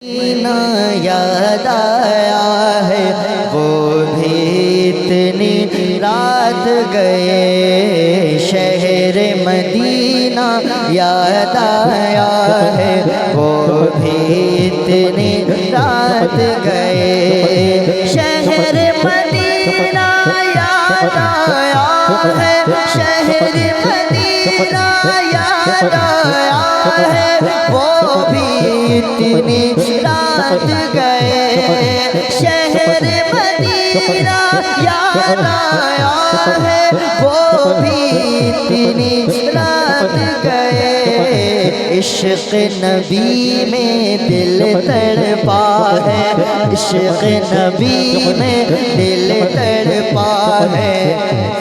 مدینہ یاد آیا ہے، وہ بھی اتنی رات گئے۔ شہر مدینہ یاد آیا ہے، وہ بھی اتنی رات گئے۔ شہر مدینہ یاد آیا ہے، شہر مدینہ یاد آیا ہے، وہ بھی اتنی رات گئے۔ شہر مدینہ یاد آیا ہے، وہ بھی اتنی رات گئے۔ عشق نبی میں دل تڑپا ہے، عشق نبی میں دل تڑپا ہے،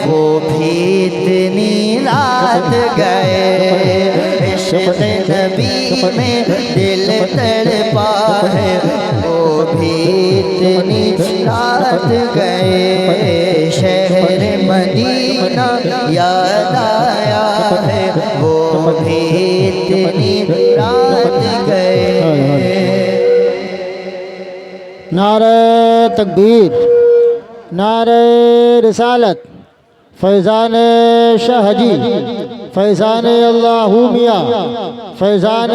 وہ بھی اتنی رات گئے۔ عشق نبی میں دل تڑپا ہے، وہ بھی اتنی رات گئے۔ شہر مدینہ یاد آیا ہے، وہ بھی اتنی رات گئے۔ نعرہ تکبیر، نعرہ رسالت، فیضان شاہ جی، فیضان اللہ میاں، فیضان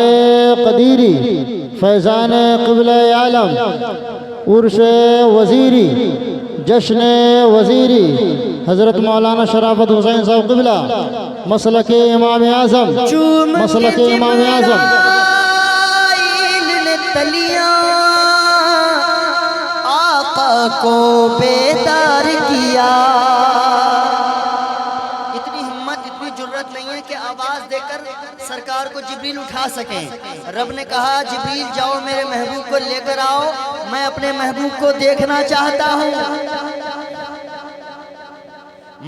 قدیری، فیضان قبلہ عالم، عرش وزیری، جشن وزیری، حضرت مولانا شرافت حسین صاحب قبلہ، مسلک امام اعظم، مسلک امام اعظم۔ آقا کو بیدار کیا، اتنی ہمت اتنی جرت نہیں ہے کہ آواز دے کر سرکار کو جبریل اٹھا سکیں۔ رب نے کہا جبریل جاؤ میرے محبوب کو لے کر آؤ، میں اپنے محبوب کو دیکھنا چاہتا ہوں،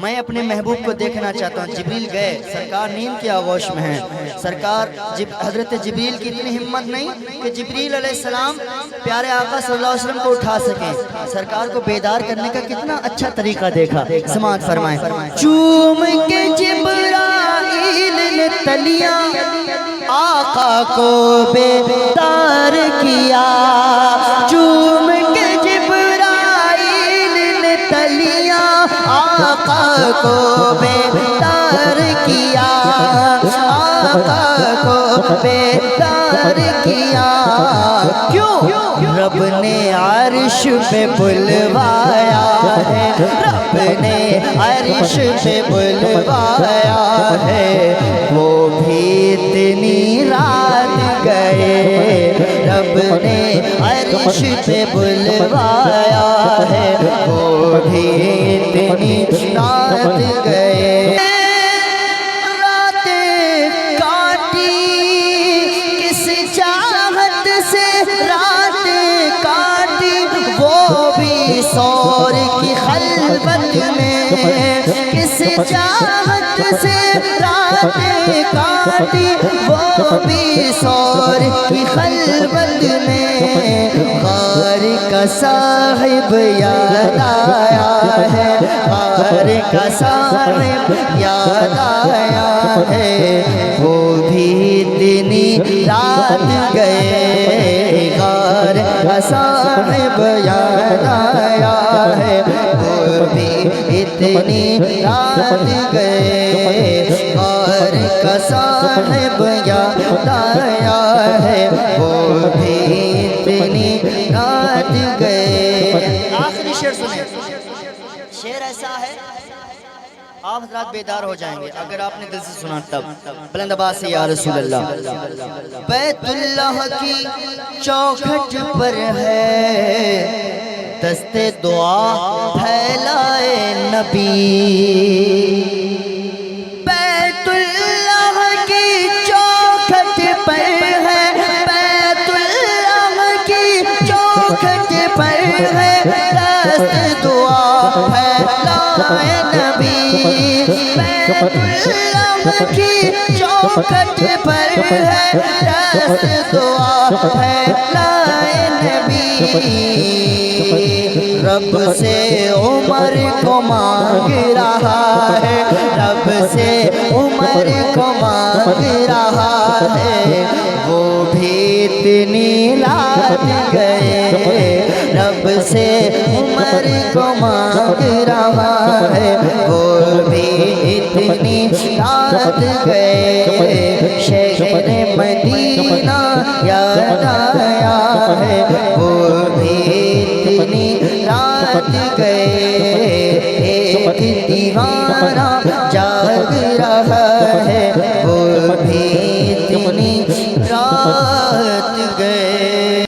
میں اپنے محبوب کو دیکھنا چاہتا ہوں۔ جبریل گئے، سرکار نیند کی آغوش میں ہیں۔ سرکار حضرت جبریل کی اتنی ہمت نہیں کہ جبریل علیہ السلام پیارے آقا صلی اللہ علیہ وسلم کو اٹھا سکیں۔ سرکار کو بیدار کرنے کا کتنا اچھا طریقہ دیکھا، سماعت فرمائیں۔ چوم کے جبرائیل نے تلیاں آقا کو بیدار کیا، چوم کے جبرائیل نے تلیاں آقا کو بیدار کیا، آقا کو بیدار کیا۔ کیوں؟ رب نے عرش پہ بلوایا ہے، رب نے عرش پہ بلوایا ہے، وہ بھی اتنی رات گئے۔ رب نے عرش پہ بلوایا ہے، وہ بھی اتنی رات گئے۔ راتیں کاٹی کس چاہت سے، راتیں کاٹی وہ بھی سور کی خلوت میں، کس چاہت سے راتیں کاٹی وہ بھی سور کی خلوت میں۔ غار کا صاحب یاد آیا ہے، غار کا صاحب یاد آیا ہے، وہ بھی اتنی رات گئے۔ غار کا صاحب یاد آیا ہے، وہ بھی اتنی رات گئے۔ غار کا صاحب یاد آیا ہے، وہ بھی اتنی رات گئے۔ آخری شعر سنیں، شعر ایسا ہے آپ حضرات بیدار ہو جائیں گے اگر آپ نے دل سے سنا تب۔ بلند آواز سے یا رسول اللہ۔ بیت اللہ کی چوکھٹ پر ہے، دست دعا پھیلائے نبی۔ بیت اللہ کی چوکھٹ پر ہے، بیت اللہ کی چوکھٹ پر ہے، دست دعا پھیلائے نبی۔ بیت اللہ کی چوکھٹ پر ہے، دست دعا پھیلائے نبی۔ رب سے عمر کو مانگ رہا ہے، رب سے عمر کو مانگ رہا ہے، وہ بھی اتنی رات گئے رب سے عمر کو مانگ رہا ہے وہ بھی اتنی رات گئے شہر مدینہ یاد آیا ہے وہ بھی اتنی رات گئے ایک دیوانہ جاگ رہا